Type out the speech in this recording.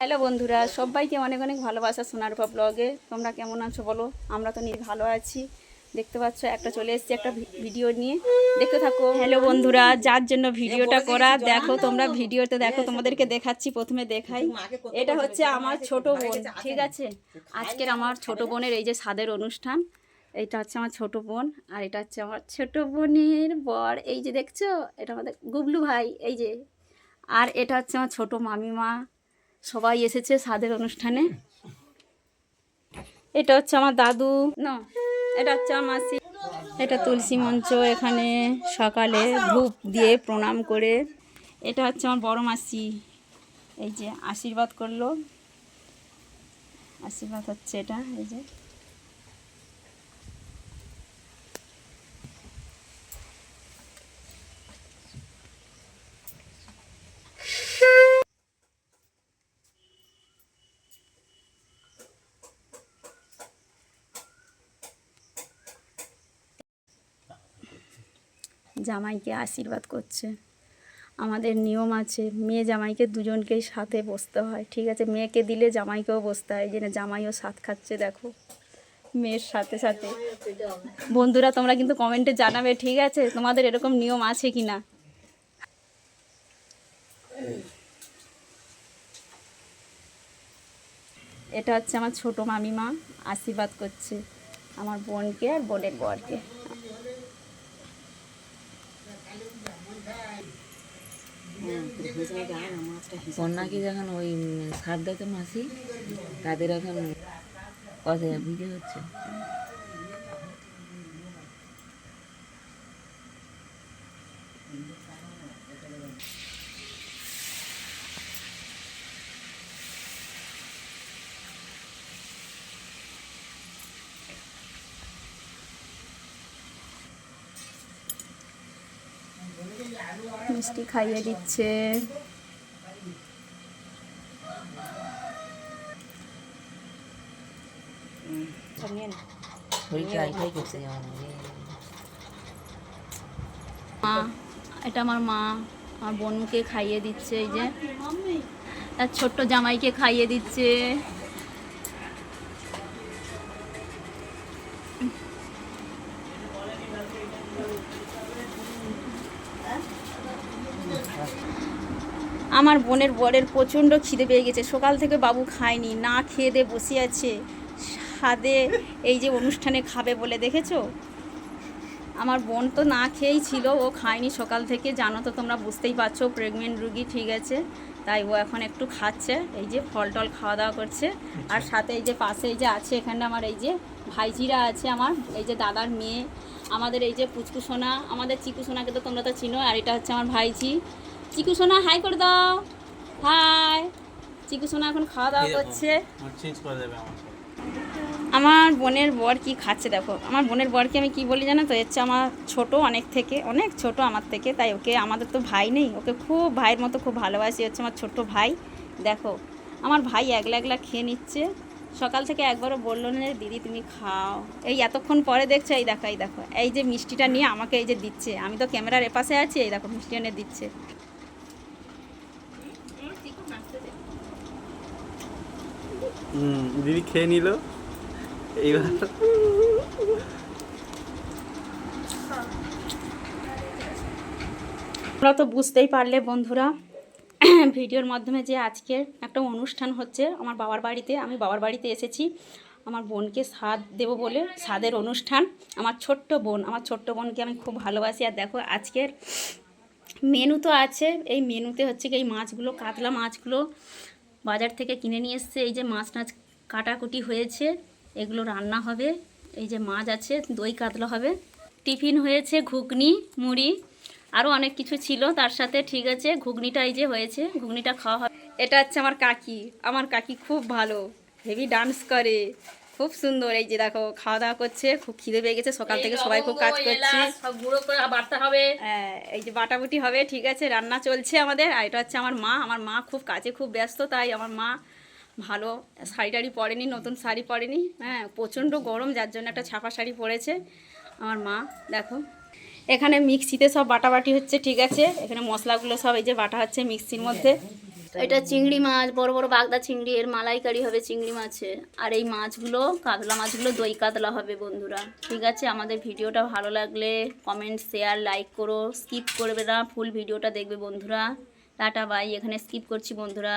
Hello বন্ধুরা, সবাইকে অনেক অনেক ভালোবাসা সোনারূপা ব্লগে। তোমরা কেমন আছো বলো? আমরা তো ভালো আছি। দেখতে পাচ্ছ একটা চলে এসেছি একটা ভিডিও নিয়ে, দেখতে থাকো। হ্যালো বন্ধুরা, যার জন্য ভিডিওটা করা, দেখো তোমরা ভিডিওতে দেখো, তোমাদেরকে দেখাচ্ছি। প্রথমে দেখাই, এটা হচ্ছে আমার ছোট বোন, ঠিক আছে? আজকের আমার ছোট বোনের এই যে স্বাদের অনুষ্ঠান। এইটা হচ্ছে আমার ছোট বোন, আর এটা হচ্ছে আমার ছোট বোনের বর, এই যে দেখছো, এটা আমাদের গুবলু ভাই, এই যে। আর এটা হচ্ছে আমার ছোট মামিমা, সবাই এসেছে স্বাদের অনুষ্ঠানে। এটা হচ্ছে আমার দাদু, না এটা হচ্ছে আমার মাসি। এটা তুলসী মঞ্চ, এখানে সকালে ধূপ দিয়ে প্রণাম করে। এটা হচ্ছে আমার বড় মাসি, এই যে আশীর্বাদ করলো, আশীর্বাদ হচ্ছে এটা, এই যে। জামাইকে আশীর্বাদ করছে। আমাদের নিয়ম আছে, মেয়ে জামাইকে দুজনকেই সাথে বসতে হয়, ঠিক আছে? মেয়েকে দিলে জামাইকেও বসতে হয়, এই জন্য জামাইও সাথ খাচ্ছে, দেখো, মেয়ের সাথে সাথে। বন্ধুরা তোমরা কিন্তু কমেন্টে জানাবে, ঠিক আছে, তোমাদের এরকম নিয়ম আছে কি না। এটা হচ্ছে আমার ছোট মামিমা, আশীর্বাদ করছে আমার বোনকে আর বোনের বরকে। কন্যাকে যখন ওই সার দেখে মাসি, তাদের এখন কথা ভিডিও হচ্ছে। মিষ্টি খাইয়ে দিচ্ছে। শরীরটা আইটাই করছে যেমন মা, এটা আমার মা আমার বোনকে খাইয়ে দিচ্ছে, এই যে তার ছোট্ট জামাইকে খাইয়ে দিচ্ছে। আমার বোনের বরের প্রচণ্ড খিদে পেয়ে গেছে, সকাল থেকে বাবু খায়নি, না খেয়ে দিয়ে বসে আছে স্বাদে, এই যে অনুষ্ঠানে খাবে বলে, দেখেছো? আমার বোন তো না খেয়েই ছিল, ও খায়নি সকাল থেকে, জানো তো তোমরা, বুঝতেই পারছো, প্রেগনেন্ট রুগী, ঠিক আছে? তাই ও এখন একটু খাচ্ছে, এই যে ফল টল খাওয়া দাওয়া করছে। আর সাথে এই যে পাশে এই যে আছে, এখানে আমার এই যে ভাইজিরা আছে, আমার এই যে দাদার মেয়ে, আমাদের এই যে পুচকু সোনা, আমাদের চিকু সোনাকে তো তোমরা তো চিনো। আর এটা হচ্ছে আমার ভাইজি, চিকু সোনা হাই করে দাও, হাই। চিকু সোনা এখন খাওয়া দাওয়া করছে। আমার বোনের বর কি খাচ্ছে দেখো। আমার বোনের বরকে আমি কি বলি জানো তো, হচ্ছে আমার ছোট, অনেক থেকে অনেক ছোট আমার থেকে, তাই ওকে, আমাদের তো ভাই নেই, ওকে খুব ভাইয়ের মতো খুব ভালোবাসি, হচ্ছে আমার ছোট্ট ভাই। দেখো আমার ভাই একলা একলা খেয়ে নিচ্ছে, সকাল থেকে একবারও বললো না যে দিদি তুমি খাও। এই এতক্ষণ পরে দেখছো, এই দেখো, এই দেখো, এই যে মিষ্টিটা নিয়ে আমাকে এই যে দিচ্ছে, আমি তো ক্যামেরার এপাশে আছি, এই দেখো মিষ্টি এনে দিচ্ছে। দিদি খেয়ে নিল এইবার। তোমরা তো বুঝতেই পারলে বন্ধুরা ভিডিওর মাধ্যমে, যে আজকে একটা অনুষ্ঠান হচ্ছে আমার বাবার বাড়িতে। আমি বাবার বাড়িতে এসেছি আমার বোনকে স্বাদ দেবো বলে, স্বাদের অনুষ্ঠান। আমার ছোট্ট বোন, আমার ছোট্ট বোনকে আমি খুব ভালোবাসি। আর দেখো আজকের মেনু তো আছে, এই মেনুতে হচ্ছে কি, এই মাছগুলো, কাতলা মাছগুলো বাজার থেকে কিনে নিয়ে এসছে, এই যে মাছ টাছ কাটাকুটি হয়েছে, এগুলো রান্না হবে। এই যে মাছ আছে, দই কাতলা হবে। টিফিন হয়েছে ঘুগনি, মুড়ি, আরও অনেক কিছু ছিল তার সাথে, ঠিক আছে? ঘুগনিটা এই যে হয়েছে, ঘুগনিটা খাওয়া হবে। এটা হচ্ছে আমার কাকি, আমার কাকি খুব ভালো, হেভি ডান্স করে, খুব সুন্দর। এই যে দেখো খাওয়া দাওয়া করছে, খুব খিদে পেয়ে গেছে, সকাল থেকে সবাই খুব কাজ করছে, গুঁড়ো করে বাড়তে হবে। এই যে বাটাবুটি হবে, ঠিক আছে, রান্না চলছে আমাদের। আর এটা হচ্ছে আমার মা, আমার মা খুব কাজে খুব ব্যস্ত, তাই আমার মা ভালো শাড়ি টাড়ি পরেনি, নতুন শাড়ি পরেনি, হ্যাঁ, প্রচণ্ড গরম, যার জন্য একটা ছাপা শাড়ি পরেছে আমার মা। দেখো এখানে মিক্সিতে সব বাটাবাটি হচ্ছে, ঠিক আছে, এখানে মশলাগুলো সব এই যে বাটা হচ্ছে মিক্সির মধ্যে। এটা চিংড়ি মাছ, বড় বড় বাগদা চিংড়ি, এর মালাইকারি হবে চিংড়ি মাছের। আর এই মাছগুলো, কাতলা মাছগুলো দই কাতলা হবে বন্ধুরা। ঠিক আছে, আমাদের ভিডিওটা ভালো লাগলে কমেন্ট, শেয়ার, লাইক করো, স্কিপ করবে না, ফুল ভিডিওটা দেখবে বন্ধুরা। টাটা বাই, এখানে স্কিপ করছি বন্ধুরা।